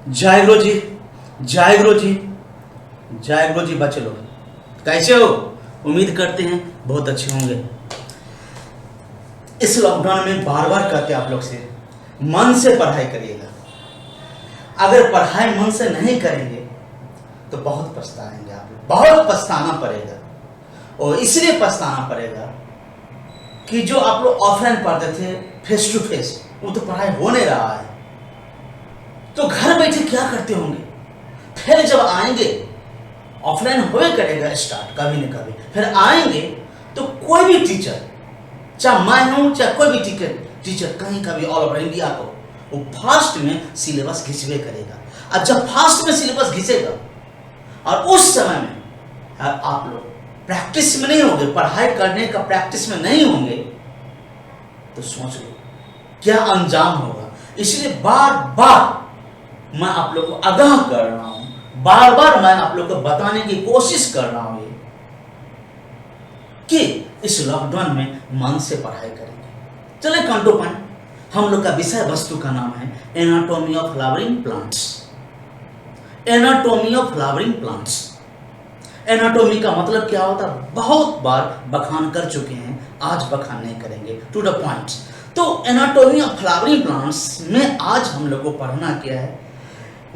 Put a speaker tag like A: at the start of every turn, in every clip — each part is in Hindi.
A: जय गुरु जी, जय गुरु जी, जय गुरु जी। बच्चे लोग कैसे हो? उम्मीद करते हैं बहुत अच्छे होंगे। इस लॉकडाउन में बार बार कहते हैं आप लोग से, मन से पढ़ाई करिएगा। अगर पढ़ाई मन से नहीं करेंगे तो बहुत पछताएंगे आप लोग, बहुत पछताना पड़ेगा। और इसलिए पछताना पड़ेगा कि जो आप लोग ऑफलाइन पढ़ते थे फेस टू फेस, वो तो पढ़ाई हो नहीं रहा है। तो घर बैठे क्या करते होंगे? फिर जब आएंगे, ऑफलाइन होए करेगा स्टार्ट कभी न कभी, फिर आएंगे तो कोई भी टीचर, चाहे मैं हूं चाहे कोई भी टीचर कहीं का भी ऑल ओवर इंडिया को, वो फास्ट में सिलेबस घिसवे करेगा। और जब फास्ट में सिलेबस घिसेगा और उस समय में आप लोग प्रैक्टिस में नहीं होंगे, पढ़ाई करने का प्रैक्टिस में नहीं होंगे, तो सोच लो क्या अंजाम होगा। इसलिए बार बार मैं आप लोग को आगाह कर रहा हूं, बार बार मैं आप लोग को बताने की कोशिश कर रहा हूं कि इस लॉकडाउन में मन से पढ़ाई करेंगे। चले कंटो पॉइंट। हम लोग का विषय वस्तु का नाम है anatomy of flowering plants. Anatomy of flowering plants. Anatomy का मतलब क्या होता है बहुत बार बखान कर चुके हैं, आज बखान नहीं करेंगे, टू द पॉइंट। तो एनाटॉमी ऑफ फ्लावरिंग प्लांट्स में आज हम लोग को पढ़ना क्या है?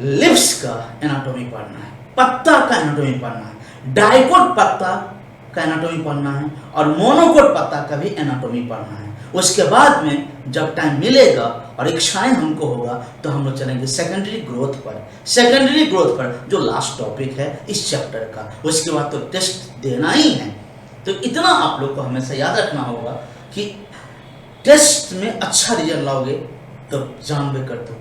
A: लिव्स का एनाटॉमी पढ़ना है, पत्ता का एनाटॉमी पढ़ना है, डाइकोट पत्ता का एनाटॉमी पढ़ना है और मोनोकोट पत्ता का भी एनाटॉमी पढ़ना है। उसके बाद में जब टाइम मिलेगा और इच्छाएं हमको होगा तो हम लोग चलेंगे सेकेंडरी ग्रोथ पर। सेकेंडरी ग्रोथ पर जो लास्ट टॉपिक है इस चैप्टर का। उसके बाद तो टेस्ट देना ही है। तो इतना आप लोग को हमेशा याद रखना होगा कि टेस्ट में अच्छा रिजल्ट लाओगे तो जानबे कर दो,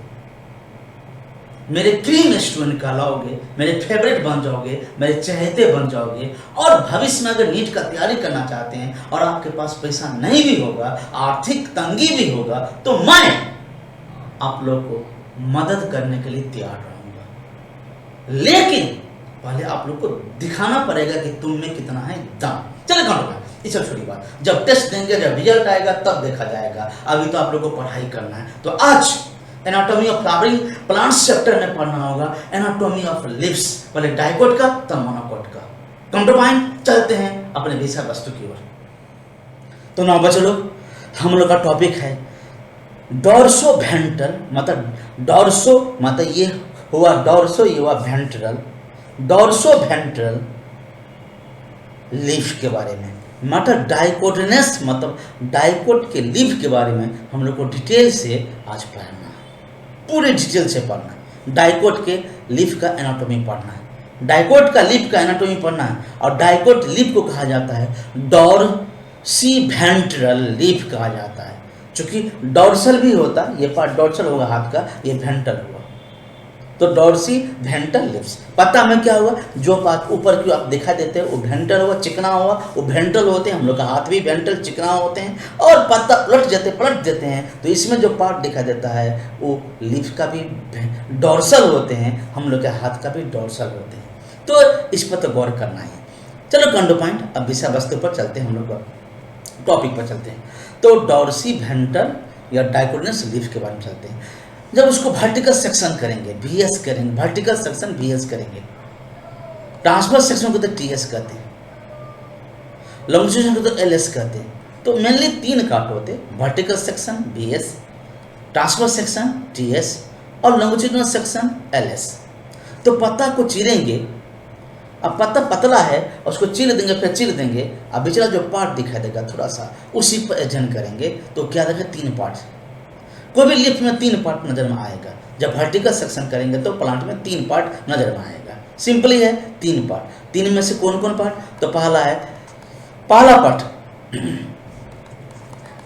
A: मेरे क्रीम स्टूडेंट कहलाओगे, मेरे फेवरेट बन जाओगे, मेरे चहेते बन जाओगे। और भविष्य में अगर नीट का तैयारी करना चाहते हैं और आपके पास पैसा नहीं भी होगा, आर्थिक तंगी भी होगा, तो मैं आप लोग को मदद करने के लिए तैयार रहूंगा। लेकिन पहले आप लोग को दिखाना पड़ेगा कि तुम में कितना है दम। चले कौन इस छोटी बात, जब टेस्ट देंगे, जब रिजल्ट आएगा तब देखा जाएगा। अभी तो आप लोग को पढ़ाई करना है। तो आज anatomy of flowering plants chapter में पढ़ना होगा एनाटॉमी ऑफ लिव्स, पहले डाइकोट का तब मोनोकोट का। कम टू पॉइंट, चलते हैं अपने विषय वस्तु की ओर। तो ना बच्चों लोग, हम लोग का टॉपिक है डॉर्सो वेंट्रल, मतलब डॉर्सो मतलब ये हुआ डॉर्सो, ये हुआ वेंट्रल। डॉर्सो वेंट्रल लीफ के बारे में, मतलब डाइकोटिनस मतलब डाइकोट के लीफ के बारे में हम लोग को डिटेल से आज पढ़ना है, पूरे डिटेल से पढ़ना है। डाइकोट के लीफ का एनाटॉमी पढ़ना है, डाइकोट का लीफ का एनाटॉमी पढ़ना है। और डाइकोट लीफ को कहा जाता है डॉर्सी वेंट्रल लीफ कहा जाता है। चूंकि डॉर्सल भी होता है, ये पार्ट डॉर्सल होगा हाथ का, ये वेंट्रल हुआ, तो डॉर्सी वेंट्रल लिव्स। पता में क्या हुआ, जो पार्ट ऊपर की आप दिखा देते हैं वो वेंट्रल हुआ, चिकना हुआ, वो वेंट्रल होते हैं। हम लोग का हाथ भी वेंट्रल चिकना होते हैं। और पत्ता पलट देते हैं तो इसमें जो पार्ट दिखा देता है वो लीफ का भी डॉर्सल होते हैं, हम लोग के हाथ का भी डॉर्सल होते हैं। तो इस पर तो गौर करना है। चलो कंडो पॉइंट, अब विषय वस्तु पर चलते हैं, हम लोग टॉपिक पर चलते हैं। तो डॉर्सी वेंट्रल या डाइकोटिनस लीफ के बारे में चलते हैं। जब उसको वर्टिकल सेक्शन करेंगे, VS करेंगे, वर्टिकल सेक्शन VS करेंगे, ट्रांसवर्स सेक्शन को तो TS कहते हैं, लॉन्जिट्यूडनल को तो LS कहते हैं। तो मेनली 3 काट होते हैं, vertical section VS, transverse section TS और लॉन्जिट्यूडनल सेक्शन LS। तो पत्ता को चीरेंगे, अब पत्ता पतला है उसको चीर देंगे, फिर चीर देंगे, अब पिछला जो पार्ट दिखाई देगा थोड़ा सा उसी पर एडजस्ट करेंगे तो क्या देगा 3 पार्ट। कोई भी लीफ में 3 पार्ट नजर में आएगा। जब वर्टिकल सेक्शन करेंगे तो प्लांट में 3 पार्ट नजर में आएगा। सिंपली है 3 पार्ट। 3 में से कौन कौन पार्ट? तो पहला पार्ट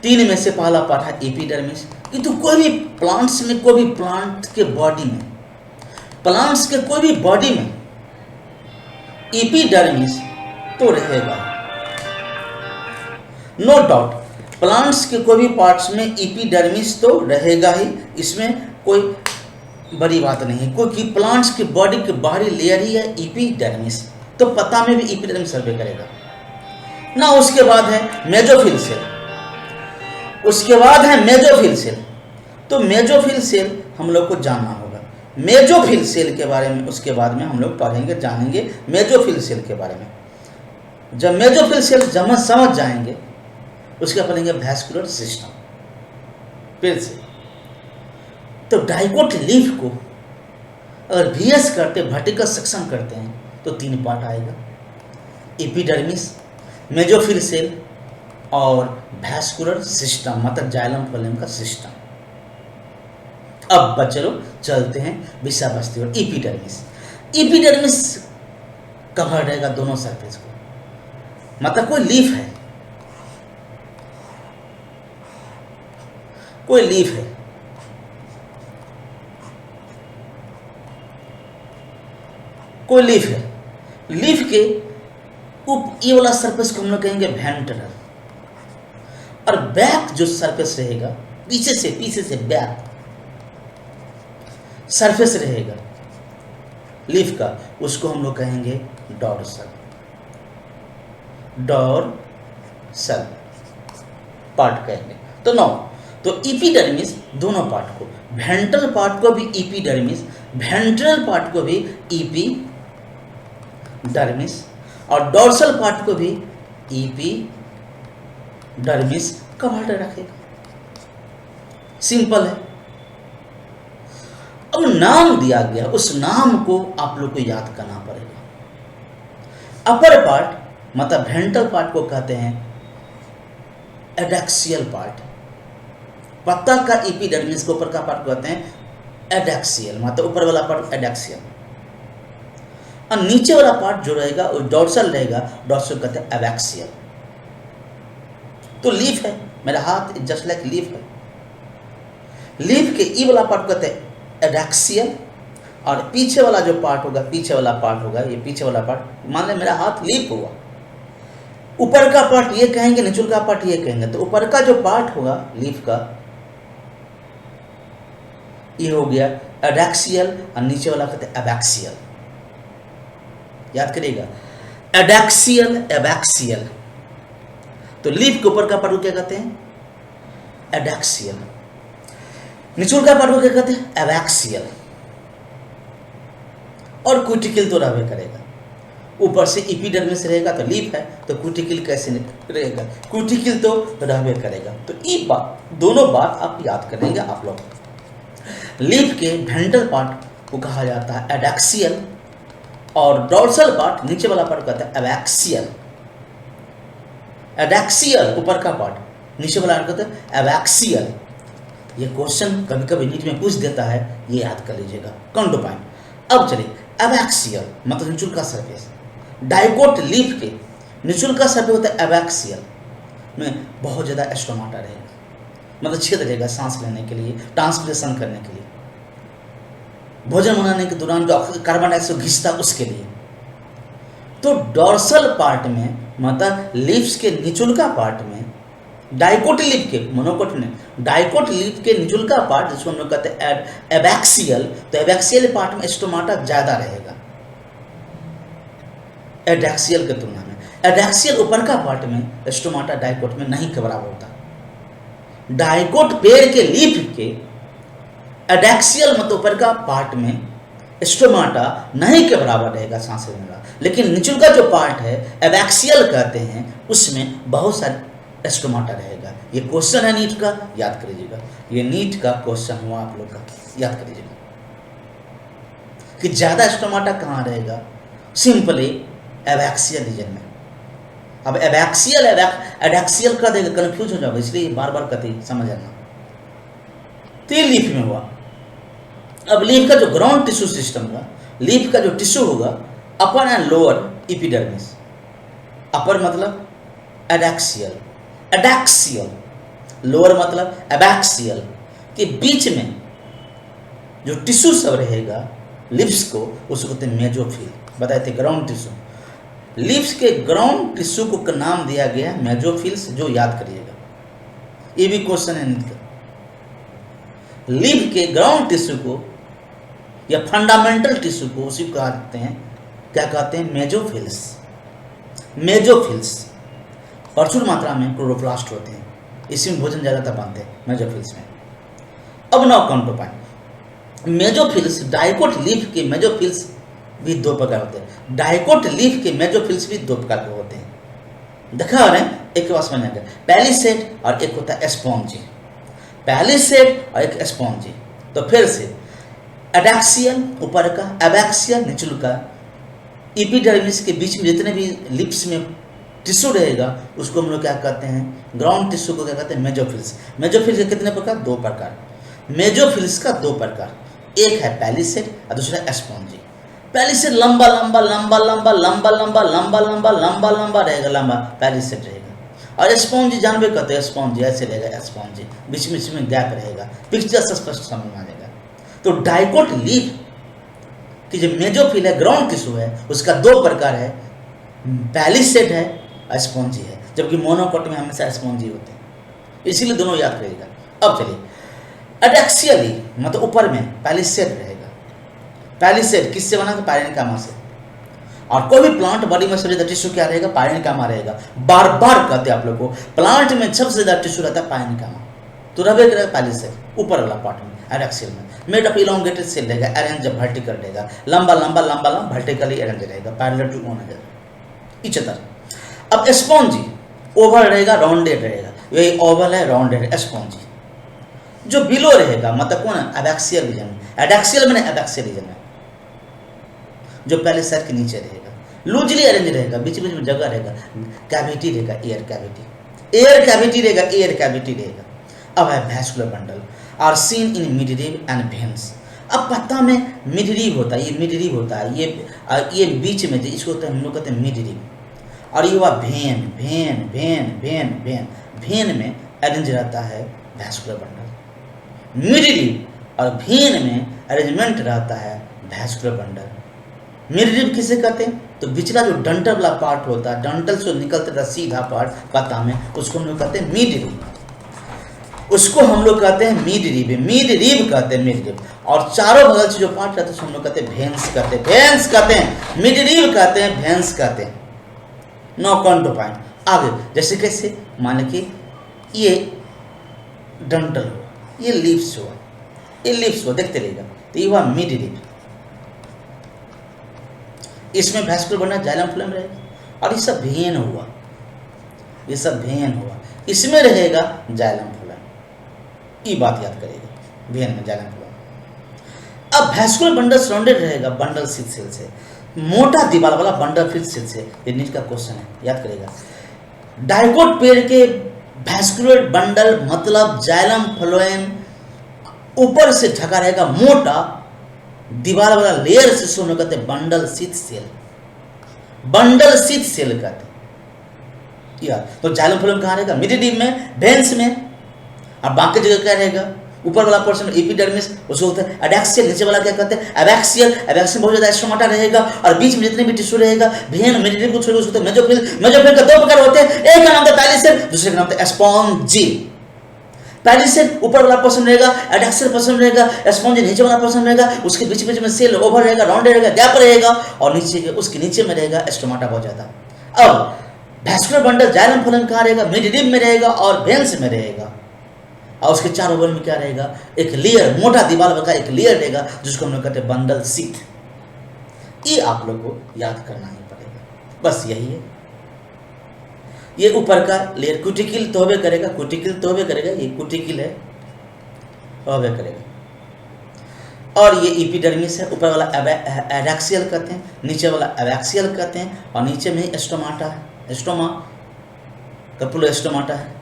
A: 3 में से पहला पार्ट है एपिडर्मिस। ये तो कोई भी प्लांट्स में, कोई भी प्लांट के बॉडी में, प्लांट्स के कोई भी बॉडी में एपिडर्मिस तो रहेगा, नो डाउट। प्लांट्स के कोई भी पार्ट्स में एपिडर्मिस तो रहेगा ही, इसमें कोई बड़ी बात नहीं है। क्योंकि प्लांट्स की बॉडी की बाहरी लेयर ही है एपिडर्मिस, तो पत्ता में भी एपिडर्मिस सर्वे करेगा ना। उसके बाद है मेजोफिल सेल, उसके बाद है मेजोफिल सेल। तो मेजोफिल सेल हम लोग को जानना होगा। मेजोफिल सेल के बारे में उसके बाद में हम लोग पढ़ेंगे, जानेंगे मेजोफिल सेल के बारे में। जब मेजोफिल सेल समझ जाएंगे उसके बाद पढ़ेंगे वैस्कुलर सिस्टम। फिर से तो डाइकोट लीफ को अगर VS करते, वर्टिकल सेक्शन करते हैं तो 3 पार्ट आएगा, एपिडर्मिस, मेजोफिल सेल और वैस्कुलर सिस्टम, मतलब जाइलम फ्लोएम का सिस्टम। अब बच्चों चलते हैं विषय वस्तु और एपिडर्मिस। एपिडर्मिस कवर रहेगा दोनों सरफेस को, मतलब कोई लीफ है, कोई लीफ है, कोई लीफ है, लीफ के ये वाला सरफेस को हम लोग कहेंगे वेंट्रल, और बैक जो सरफेस रहेगा पीछे से बैक सरफेस रहेगा लीफ का, उसको हम लोग कहेंगे डॉर्सल पार्ट कहेंगे। तो एपिडर्मिस दोनों पार्ट को, वेंट्रल पार्ट को भी एपिडर्मिस, वेंट्रल पार्ट को भी एपिडर्मिस और डॉर्सल पार्ट को भी एपिडर्मिस कवर रखेगा। सिंपल है। अब नाम दिया गया, उस नाम को आप लोग को याद करना पड़ेगा। अपर पार्ट मतलब वेंट्रल पार्ट को कहते हैं एडैक्सियल पार्ट, पत्ता का एपिडर्मिस को ऊपर का पार्ट कहते हैं एडैक्सियल, मतलब ऊपर वाला पार्ट एडैक्सियल, और नीचे वाला पार्ट जो रहेगा वो डॉर्सल रहेगा, डॉर्सल कहते हैं एबैक्सियल। तो लीफ है, मेरा हाथ जस्ट लाइक लीफ है, लीफ के ई वाला पार्ट कहते हैं एडैक्सियल, और पीछे वाला जो पार्ट होगा, पीछे वाला पार्ट होगा, ये पीछे वाला पार्ट, मान ले मेरा हाथ लीफ हुआ, ऊपर का पार्ट ये कहेंगे, नीचे का पार्ट ये कहेंगे, तो ऊपर का जो पार्ट होगा लीफ का ये हो गया एडैक्सियल, और नीचे वाला कहते हैं एबैक्सियल। याद करिएगा, एडैक्सियल एबैक्सियल। तो लीफ के ऊपर का पार्ट को क्या कहते हैं एडैक्सियल, नीचे का पार्ट को क्या कहते हैं एबैक्सियल, और क्यूटिकल तो रहबे करेगा, ऊपर से एपिडर्मिस रहेगा तो लीफ है, तो क्यूटिकल कैसे रहेगा, क्यूटिकल तो रहबे करेगा। तो ये बात, दोनों बात आप याद करेंगे आप लोग। लीफ के वेंट्रल पार्ट को कहा जाता है एडैक्सियल, और डॉर्सल पार्ट नीचे वाला पार्ट कहता है एबैक्सियल। एडैक्सियल ऊपर का पार्ट, नीचे वाला कहता है एबैक्सियल। ये क्वेश्चन कभी कभी नीट में पूछ देता है, ये याद कर लीजिएगा, काउंट पॉइंट। अब चलिए एबैक्सियल मतलब निचुल का सरफेस, डाइकोट लीफ के निचुल का सरफेस होता है एबैक्सियल में बहुत ज़्यादा स्टोमाटा रहेगा, मतलब छेद रहेगा सांस लेने के लिए, ट्रांसपिरेशन करने के लिए, भोजन बनाने के दौरान जो कार्बन डाइऑक्साइड घिसता उसके लिए। तो डॉर्सल पार्ट में मतलब लीव्स के निचुलका पार्ट में डाइकोट लीफ के, मोनोकोट ने डाइकोट लीफ के निचुलका पार्ट जिसको हम लोग कहते हैं एबैक्सियल, तो एबैक्सियल पार्ट में स्टोमाटा ज़्यादा रहेगा एडैक्सियल के तुलना में। एडैक्सियल ऊपर का पार्ट में स्टोमाटा डाइकोट में नहीं के बराबर होता। डाइकोट पेड़ के लीफ के एडैक्सियल मतलब ऊपर का पार्ट में स्टोमाटा नहीं के बराबर रहेगा सांस लेने वाला, लेकिन नीचे का जो पार्ट है एबैक्सियल कहते हैं, उसमें बहुत सारे स्टोमाटा रहेगा। ये क्वेश्चन है नीट का, याद कर लीजिएगा, ये नीट का क्वेश्चन हुआ आप लोग का, याद कर लीजिएगा कि ज़्यादा स्टोमाटा कहाँ रहेगा, सिंपली एबैक्सियल रीजन में। अब एबैक्सियल एडैक्सियल कर देगा, कंफ्यूज हो जाएगा, इसलिए बार बार कहते समझना। तो ये लीफ में हुआ। अब लीफ का जो ग्राउंड टिश्यू सिस्टम का, लीफ का जो टिश्यू होगा अपर एंड लोअर एपिडर्मिस, अपर मतलब एडैक्सियल, एडैक्सियल लोअर मतलब एबैक्सियल के बीच में जो टिश्यू सब रहेगा लिप्स को, उसको कहते हैं मेजोफिल। बताए थे ग्राउंड टिश्यू, लिप्स के ग्राउंड टिश्यू को नाम दिया गया है मेजोफिल्स, जो याद करिएगा, ये भी क्वेश्चन है नीट का। लिप के ग्राउंड टिश्यू को या फंडामेंटल टिश्यू को उसी को कहते हैं, क्या कहते हैं मेजोफिल्स। मेजोफिल्स प्रचुर मात्रा में क्लोरोप्लास्ट होते हैं, इसी में भोजन ज़्यादातर बनते हैं मेजोफिल्स में। अब now come to point, mesophylls, dicot leaf के मेजोफिल्स भी दो प्रकार होते हैं। डाइकोट लीफ के मेजोफिल्स भी दो प्रकार के होते हैं। देखा हो रहे हैं, एक के पास में पैलिसेड और एक होता है स्पॉन्जी। पैलिसेड और एक स्पॉन्जी। तो फिर से एडैक्सियल ऊपर का, एबैक्सियल निचलू का, एपिडर्मिस के बीच में जितने भी लिप्स में टिश्यू रहेगा उसको हम लोग क्या कहते हैं, ग्राउंड टिश्यू को क्या कहते हैं, मेजोफिल्स। मेजोफिल्स के कितने प्रकार, दो प्रकार। मेजोफिल्स का दो प्रकार, एक है पैलिसेड और दूसरा स्पॉन्जी। पैलिसेड लंबा लंबा लंबा लंबा लंबा लंबा लंबा लंबा लंबा लंबा रहेगा, लंबा पैलिसेड रहेगा। और स्पॉन्जी जानबे कहते हैं, स्पॉन्जी ऐसे रहेगा, स्पॉन्जी बीच में गैप रहेगा। पिक्चर से स्पष्ट समझ में आ जाएगा। तो डाइकोट लीफ की जो मेजोफिल है, ग्राउंड टिश्यू है, उसका दो प्रकार है, पैलिसेड है, स्पॉन्जी है, जबकि मोनोकोट में हमेशा स्पॉन्जी होते हैं, इसीलिए दोनों याद करिएगा। अब चलिए एडैक्सियली, मतलब ऊपर में पैलिसेड रहेगा। पैलिसेड किससे बना, पायरेनिकामा से। और कोई भी प्लांट बॉडी में सबसे ज्यादा टिश्यू क्या रहेगा, पायरेनिकामा रहेगा। बार बार कहते हैं आप लोग को, प्लांट में सबसे ज्यादा टिश्यू रहता है पायरेनिकामा। तो रहे करेगा पैलिसेड ऊपर वाला पार्ट में, एडैक्सियल में। मेड ऑफ इलोंगेटेड सेल रहेगा, अरेंज वर्टिकल रहेगा, लंबा लंबा लंबा लंबा वर्टिकली अरेंज रहेगा, parallel to one other each other. अब स्पॉन्जी ओवल रहेगा, राउंडेड रहेगा, यही ओवल है, राउंडेड है स्पॉन्जी। जो बिलो रहेगा मतलब कौन है, एबैक्सियल रीजन में, एडैक्सियल में एबैक्सियल रीजन में, जो पहले सर के नीचे रहेगा, लूजली अरेंज रहेगा, बीच बीच में जगह रहेगा, कैविटी रहेगा, एयर कैविटी, एयर कैविटी रहेगा, एयर कैविटी रहेगा। अब है वैस्कुलर बंडल और seen in midrib and veins. अब पत्ता में मिडरिब होता है, ये मिडरिब होता है, ये बीच में जो इसको हम लोग कहते हैं मिडरिब। और ये हुआ भेन, भेन भेन भेन भेन, भेन में अरेंज रहता है वैस्कुलर बंडल। मिडरिब और भेन में अरेंजमेंट रहता है वैस्कुलर बंडल। मिडरिब किसे कहते हैं, तो पिछला जो डंटल वाला पार्ट होता है, डंटल से निकलता था सीधा पार्ट पत्ता में, उसको हम लोग कहते हैं मिडरिब। उसको हम लोग कहते हैं मिडरिब, मिडरिब कहते हैं मिडरिब। और चारों बगल से जो पार्ट रहता है उसको हम लोग कहते हैं भेंस कहते हैं, भेंस कहते हैं, मिडरिब कहते हैं, भेंस कहते हैं। नो कॉन्टो पॉइंट आगे, जैसे कैसे, मान कि ये डंटल हुआ, ये लिप्स हुआ, ये लिप्स हुआ, देखते रहेगा, तो ये हुआ मिडरिब। इसमें वैस्कुलर बंडल जाइलम फ्लोएम रहेगा। और ये सब भेन हुआ, ये सब भेन हुआ, इसमें रहेगा जाइलम फ्लोएम। ये बात याद करेगा, भेन में जाइलम फ्लोएम। अब वैस्कुलर बंडल सराउंडेड रहेगा बंडल शीथ सेल से, मोटा दीवार वाला बंडल शीथ सेल से। ये नीट का क्वेश्चन है, याद करेगा। डाइकोट पेड़ के वैस्कुलर बंडल मतलब जाइलम फ्लोएम ऊपर से ढका रहेगा, मोटा दीवार वाला लेयर से सोने कहते हैं bundle sheath cell, bundle sheath cell कहते हैं। यार तो जाइलम फ्लोएम कहाँ रहेगा, मिडरिब में, भेंस में। और बाकी जगह क्या रहेगा, ऊपर वाला पोर्शन एपिडर्मिस, उसको होता है एडैक्सियल, नीचे वाला क्या कहते हैं एबैक्सियल। एबैक्सियल बहुत ज्यादा स्टोमाटा रहेगा और बीच में जितने भी टिश्यू रहेगा, भेन मिडरिब को छोड़ उसको मेजोफिल। मेजोफिल का दो प्रकार होते हैं, एक का नाम है पैलिसेड, दूसरे का नाम है स्पॉन्जी। पैलिसेड ऊपर वाला पोर्शन रहेगा, एडैक्सियल पोर्शन रहेगा, स्पॉन्जी नीचे वाला पोर्शन रहेगा, उसके बीच बीच में सेल ओवल रहेगा, राउंडेड रहेगा, गैप रहेगा, और नीचे उसके नीचे में रहेगा स्टोमाटा बहुत ज्यादा। अब वैस्कुलर बंडल जाइलम फ्लोएम कहाँ रहेगा, मिडरिब में रहेगा और भेंस में रहेगा। और उसके चारों बगल में क्या रहेगा, एक लेयर, मोटा दीवार का एक लेयर रहेगा, जिसको हम लोग कहते हैं बंडल शीथ। ये आप लोग को याद करना ही पड़ेगा, बस यही है। ये ऊपर का लेयर क्यूटिकल तो होबे करेगा, क्यूटिकल तो होबे करेगा, ये क्यूटिकल है, होबे करेगा। और ये एपिडर्मिस है, ऊपर वाला एडैक्सियल कहते हैं, नीचे वाला एबैक्सियल कहते हैं, और नीचे में स्टोमाटा है, स्टोमा कपूलो स्टोमाटा है।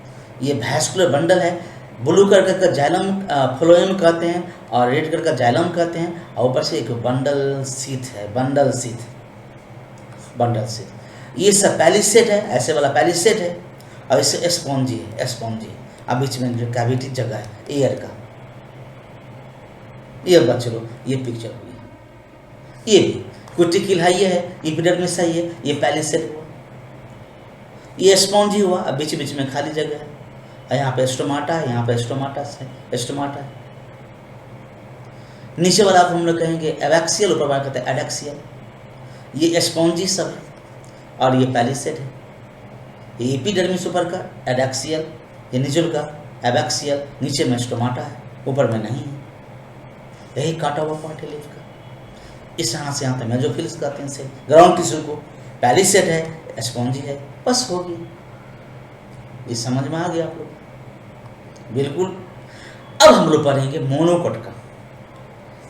A: ये वैस्कुलर बंडल है, ब्लू कलर का जाइलम फ्लोएम कहते हैं और रेड कलर का जाइलम कहते हैं, और ऊपर से एक बंडल शीथ है, बंडल शीथ, बंडल शीथ। ये सब पैलिसेड है, ऐसे वाला पैलिसेड है, और इसे स्पॉन्जी है, स्पॉन्जी। अब बीच में जो कैविटी जगह है एयर का, ये बच्चों ये पिक्चर हुई। ये भी क्यूटिकल है, ये है एपिडर्मिस है, ये पैलिसेड हुआ, ये स्पॉन्जी हुआ। अब बीच बीच में खाली जगह है, यहाँ पे स्टोमाटा है, यहाँ पे स्टोमाटा है, स्टोमाटा है। नीचे वाला को हम लोग कहेंगे एबैक्सियल, ऊपर वाला कहते हैं एडैक्सियल। ये स्पॉन्जी सब है और ये पैलिसेड है। ये एपिडर्मिस ऊपर का एडैक्सियल, ये नीचे का एबैक्सियल, नीचे में स्टोमाटा है, ऊपर में नहीं है। यही काटा हुआ पार्ट है लीफ का। इस यहाँ से यहाँ तक मेसोफिल्स कहते हैं सेल, ग्राउंड टिश्यू को। पहली सेट है स्पॉन्जी है, बस हो गई। ये समझ में आ गया आप लोग? बिल्कुल। अब हम लोग पढ़ेंगे मोनोकोट का।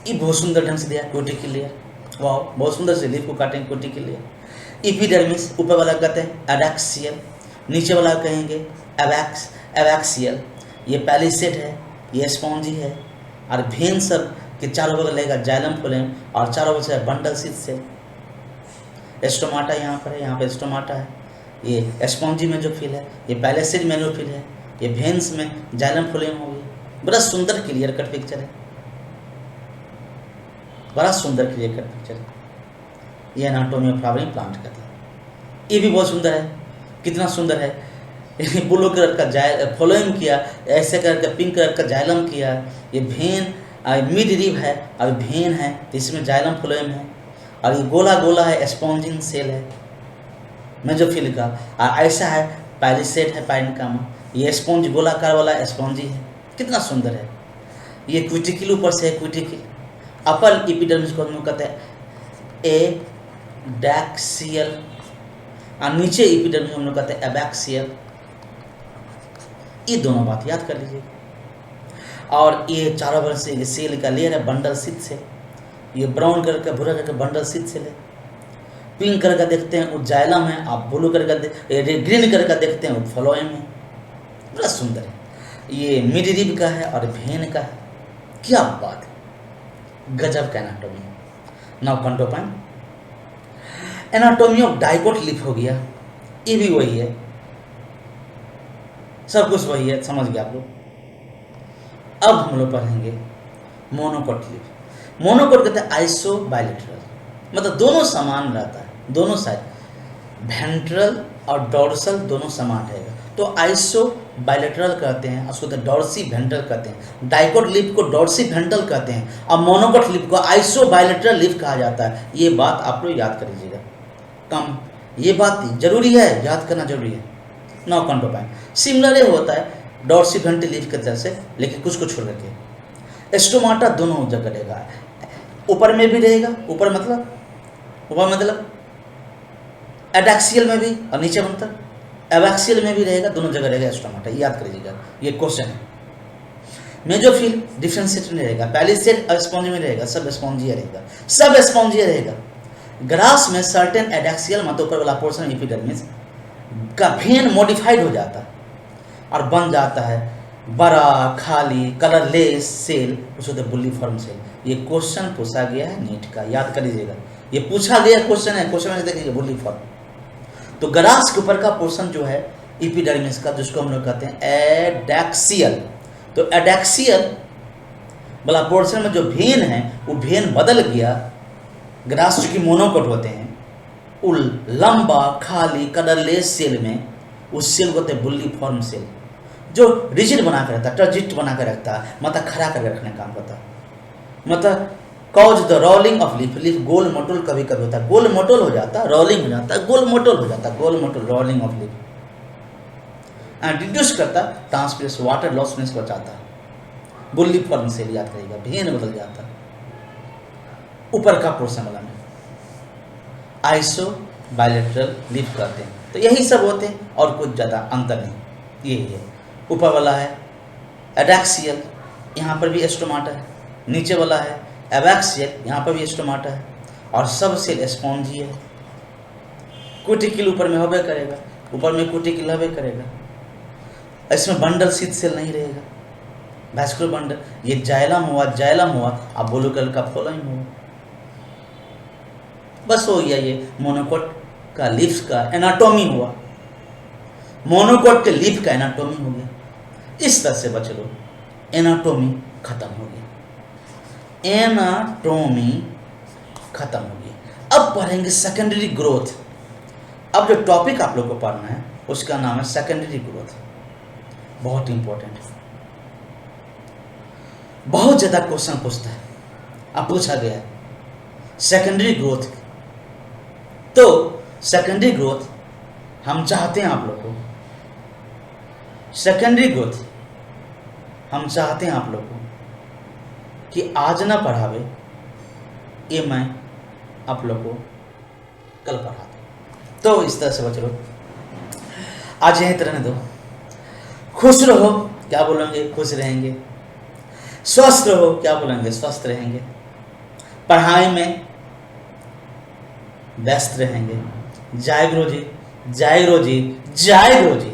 A: ये बहुत सुंदर ढंग से दिया, क्यूटिकल लेयर। वाह, बहुत सुंदर से लीफ को काटेंगे क्यूटिकल लेयर। एपिडर्मिस, ऊपर वाला कहते हैं एडैक्सियल, नीचे वाला कहेंगे एबैक्सियल। ये पहली सेट है, ये स्पॉन्जी है। और भेन सब के चारों बगल रहेगा जाइलम फ्लोएम, और चारों बगल से बंडल शीथ से एस्टोमाटा यहाँ पर है, यहाँ पे एस्टोमाटा है। ये स्पॉन्जी में जो फिल है, ये पहले सेट में जो फिल है, ये भेन्स में जाइलम फ्लोएम हो गया। बड़ा सुंदर क्लियर कट पिक्चर है, बड़ा सुंदर क्लियर कट पिक्चर है। ये एनाटॉमी ऑफ फ्लावरिंग प्लांट का था। ये भी बहुत सुंदर है, कितना सुंदर है। ब्लू कलर का फ्लोएम किया, ऐसे कलर का पिंक कलर का जाइलम किया। ये भेन मिड रिब है और भेन है, इसमें जाइलम फ्लोएम है। और ये गोला गोला है, स्पॉन्जिंग सेल है मेसोफिल का। और ऐसा है पहली सेट है पैरेन्काइमा, ये स्पॉन्ज गोलाकार वाला स्पॉन्जी है, कितना सुंदर है। ये क्यूटिकल ऊपर से है, क्यूटिकल। अपर एपिडर्मिस को हम कहते हैं एडैक्सियल, और नीचे एपिडर्मिस हम लोग कहते हैं एबैक्सियल। ये दोनों बात याद कर लीजिए। और ये चारों बगल से ये सेल का लेयर है बंडल शीथ से। ये ब्राउन कलर का, भूरा कलर का बंडल शीथ सेल है। पिंक कलर का देखते हैं वो जाइलम है, आप ब्लू कलर का ग्रीन कलर का देखते हैं वो फ्लोएम है। बड़ा सुंदर है। ये मिड रिब का है और भेन का है, क्या बात है, गजब का anatomy. Now कंट्रो point, anatomy of dicot leaf हो गया। ये भी वही है, सब कुछ वही है, समझ गए आप लोग। अब हम लोग पढ़ेंगे मोनोकोट लीफ। मोनोकोट कहते हैं आइसो बायलेटरल, मतलब दोनों समान रहता है, दोनों साइड वेंट्रल और डोर्सल दोनों समान रहेगा, तो आइसो बायलेटरल कहते हैं। उसको तो डॉर्सी वेंट्रल कहते हैं। डाइकोट लीफ को डॉर्सी वेंट्रल कहते हैं, और मोनोकोट लीफ को आइसो बायलेटरल लीफ कहा जाता है। ये बात आप लोग याद कर लीजिएगा, कम ये बात जरूरी है, याद करना जरूरी है। नाउ कंट्रो पॉइंट, सिमिलर होता है डॉर्सी वेंट्रल लीफ की तरह से, लेकिन कुछ को छोड़ करके। एस्टोमाटा दोनों जगह रहेगा, ऊपर में भी रहेगा, ऊपर मतलब एडैक्सियल में भी, और नीचे मतलब एबैक्सियल में भी रहेगा, दोनों जगह रहेगा एस्टोमाटा, याद कर लीजिएगा, ये क्वेश्चन है। मेसोफिल डिफरेंशिएट नहीं रहेगा, पहली सेट स्पॉन्जी में रहेगा, सब स्पॉन्जी रहेगा, सब स्पॉन्जी रहेगा। ग्रास में सर्टेन एडैक्सियल मतलब ऊपर वाला पोर्शन एपिडर्मिस का भेन मॉडिफाइड हो जाता है और बन जाता है बड़ा खाली कलरलेस सेल, उसको बुल्ली फॉर्म सेल। ये क्वेश्चन पूछा गया है नीट का, याद कर लीजिएगा, ये पूछा गया क्वेश्चन है, क्वेश्चन में देखिए बुल्ली फॉर्म। तो ग्रास के ऊपर का पोर्शन जो है एपिडर्मिस का, जिसको हम लोग कहते हैं एडैक्सियल, तो एडैक्सियल वाला पोर्शन में जो भेन है वो भेन बदल गया। ग्रास जो कि मोनोकोट होते हैं, उल लंबा खाली कलरलेस सेल में, उस सेल को कहते हैं बुल्ली फॉर्म सेल, जो रिजिड बना कर रखता है, टर्जिट बना कर रखता है, मतलब खड़ा करके रखने का काम करता है। मतलब cause the rolling of leaf, leaf गोल मोटोल कभी कभी होता है, गोल मोटोल हो जाता है, रोलिंग हो जाता है, गोल मोटोल हो जाता है, गोल मोटोल rolling of leaf. And reduce करता है ट्रांसपिरेंस, वाटर लॉसनेस को बचाता है। बुल्ली फॉर्म सेल याद करिएगा, भेन बदल जाता है ऊपर का पोर्शन वाला में, आइसो बायलेटरल लीफ कहते हैं। तो यही सब होते हैं और कुछ ज़्यादा अंतर नहीं, यही है। ऊपर वाला है एडैक्सियल, यहाँ पर भी एस्टोमाटा है, नीचे वाला है एबैक्सियल, यहाँ पर भी एस्टोमाटा है, और सब सेल स्पॉन्जी है। क्यूटिकल ऊपर में होबे करेगा, ऊपर में क्यूटिकल होबे करेगा, इसमें बंडल शीथ सेल नहीं रहेगा, वैस्कुलर बंडल। ये जाइलम हुआ, अब ब्लू कलर का फ्लोएम हुआ, बस हो गया। ये मोनोकोट का लीफ का एनाटॉमी हुआ, मोनोकोट के लीफ का एनाटॉमी हो गया। इस तरह से बच्चे लोग एनाटॉमी खत्म हो गया, एनाटॉमी खत्म हो गया। अब पढ़ेंगे सेकेंडरी ग्रोथ। अब जो टॉपिक आप लोग को पढ़ना है उसका नाम है सेकेंडरी ग्रोथ, बहुत इंपॉर्टेंट है, बहुत ज्यादा क्वेश्चन पूछता है, अब पूछा गया है सेकेंडरी ग्रोथ। तो सेकेंडरी ग्रोथ हम चाहते हैं आप लोग को, सेकेंडरी ग्रोथ हम चाहते हैं आप लोग को कि आज ना पढ़ावे, ये मैं आप लोग को कल पढ़ा दूँ। तो इस तरह से बच्चों लोग आज यहीं तरह दो। खुश रहो, क्या बोलेंगे? खुश रहेंगे। स्वस्थ रहो, क्या बोलेंगे? स्वस्थ रहेंगे। पढ़ाई में व्यस्त रहेंगे। जय गुरु जी, जय गुरु जी, जय गुरु जी।